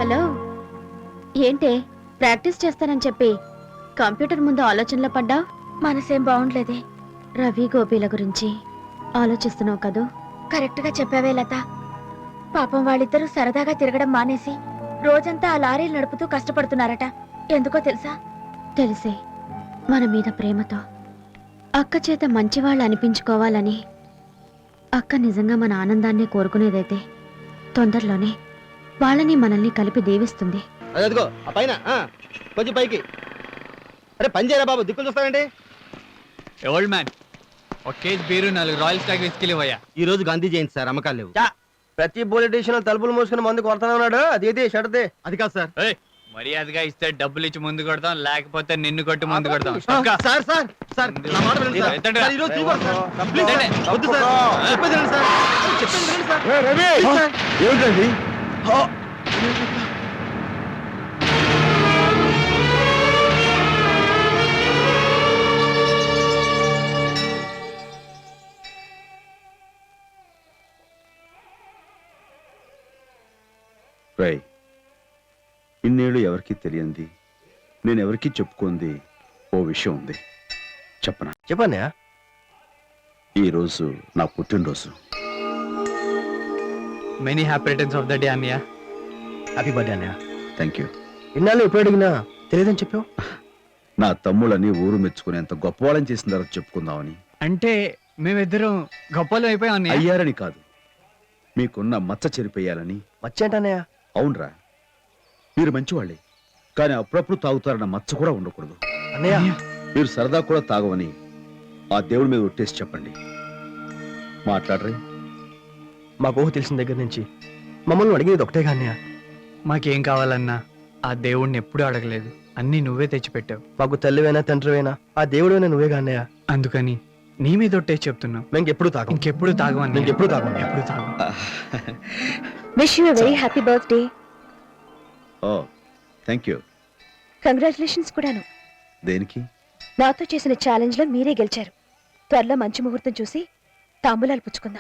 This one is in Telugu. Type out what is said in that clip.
హలో, ఏంటే ప్రాక్టీస్ చేస్తానని చెప్పి కంప్యూటర్ ముందు ఆలోచనలో పడ్డా? మనసేం బాగుండలేదే. రవి గోపీల గురించి ఆలోచిస్తున్నావు కదూ? కరెక్ట్ గా చెప్పావే లత. పాపం వాళ్ళిద్దరూ సరదాగా తిరగడం మానేసి రోజంతా ఆ లారీలు నడుపుతూ కష్టపడుతున్నారట. ఎందుకో తెలుసా? తెలిసే, మన మీద ప్రేమతో అక్క చేత మంచివాళ్ళు అనిపించుకోవాలని. అక్క నిజంగా మన ఆనందాన్నే కోరుకునేదైతే తొందరలోనే వాళ్ళని మనల్ని కలిపి దీవిస్తుంది. అదిగో ఆ పైన కొంచెం పైకి. అరే పని చేయరా బాబు, దిక్కులు చూస్తావేంటి? ఓల్డ్ మ్యాన్, ఒక కేజ్ బీరు 4 రాయల్ స్టాగ్ విస్కీలు ఇవ్వయ్యా. ఈ రోజు గాంధీ జయంతి సార్, అమ్మకాలు లేవు. ప్రతి పోలీస్ స్టేషన్ తలుపులు మూసుకుని మందు కొడతానే ఉన్నాడు. అది షడదే. అది కాదు సార్. మర్యాదగా ఇస్తే డబ్బులు ఇచ్చి ముందు కొడతాం, లేకపోతే నిన్ను కొట్టి ముందు కొడతాం. సార్ సార్ సార్ నా మాట వినండి సార్. ఎత్తండి. సార్, ఈ రోజు తీయకూడదు సార్. Please sir. వద్దు సార్. చెప్పేది వినండి సార్. చెప్పేది వినండి సార్. Please sir. ఏమిటండి? రై, ఇన్నేళ్ళు ఎవరికి తెలియంది, నేను ఎవరికి చెప్పుకుంది ఓ విషయం ఉంది. చెప్పనా? చెప్పన్నయ్య. ఈరోజు నా పుట్టినరోజు. Many happy returns of the day అన్నయ్య. హ్యాపీ బర్త్డే అన్నయ్య. Thank you. ఇన్నాళ్ళు ఎప్పుడు అడిగినా తెలియదని చెప్పావు. నా తమ్ముళ్ళని ఊరు మెచ్చుకునేంత గొప్పవాళ్ళని చేసిన తర్వాత చెప్పుకుందామని. అంటే మేమిద్దరం గొప్పలు అయిపోయాం అన్నయ్య. అయ్యారని కాదు, మీకున్న మచ్చ చెరిపోయాలని. మచ్చేంటన్నయ్య? అవునరా, మీరు మంచివాళ్ళే, కానీ అప్పుడప్పుడు తాగుతారన్న మచ్చ కూడా ఉండకూడదు. అన్నయ్య, మీరు సరదా కూడా తాగవని ఆ దేవుడి మీద ఒట్టేసి చెప్పండి. మాట్లాడరే. మాకు ఊహ తెలిసిన దగ్గర నుంచి మమ్మల్ని అడిగేది ఒకటేగా అన్నయ్య. మాకేం కావాలన్నా ఆ దేవుడిని ఎప్పుడూ అడగలేదు, అన్నీ నువ్వే తెచ్చిపెట్టావు. మాకు తల్లివైనా తండ్రివైనా ఆ దేవుడైనా నువ్వేగా అన్నయ్య. అందుకని నీ మీద ఒట్టేసి చెప్తున్నావు, ఇంకెప్పుడు తాగం. ఇంకెప్పుడు తాగమని. ఇంకెప్పుడు తాగం. ఎప్పుడు తాగం. Wish you very happy birthday. ఓ, థ్యాంక్ యూ. కంగ్రాచులేషన్స్ కూడాను. దేనికి? నాతో చేసిన ఛాలెంజ్ లో మీరే గెలిచారు. త్వరలో మంచి ముహూర్తం చూసి తాంబూలాలు పుచ్చుకుందాం.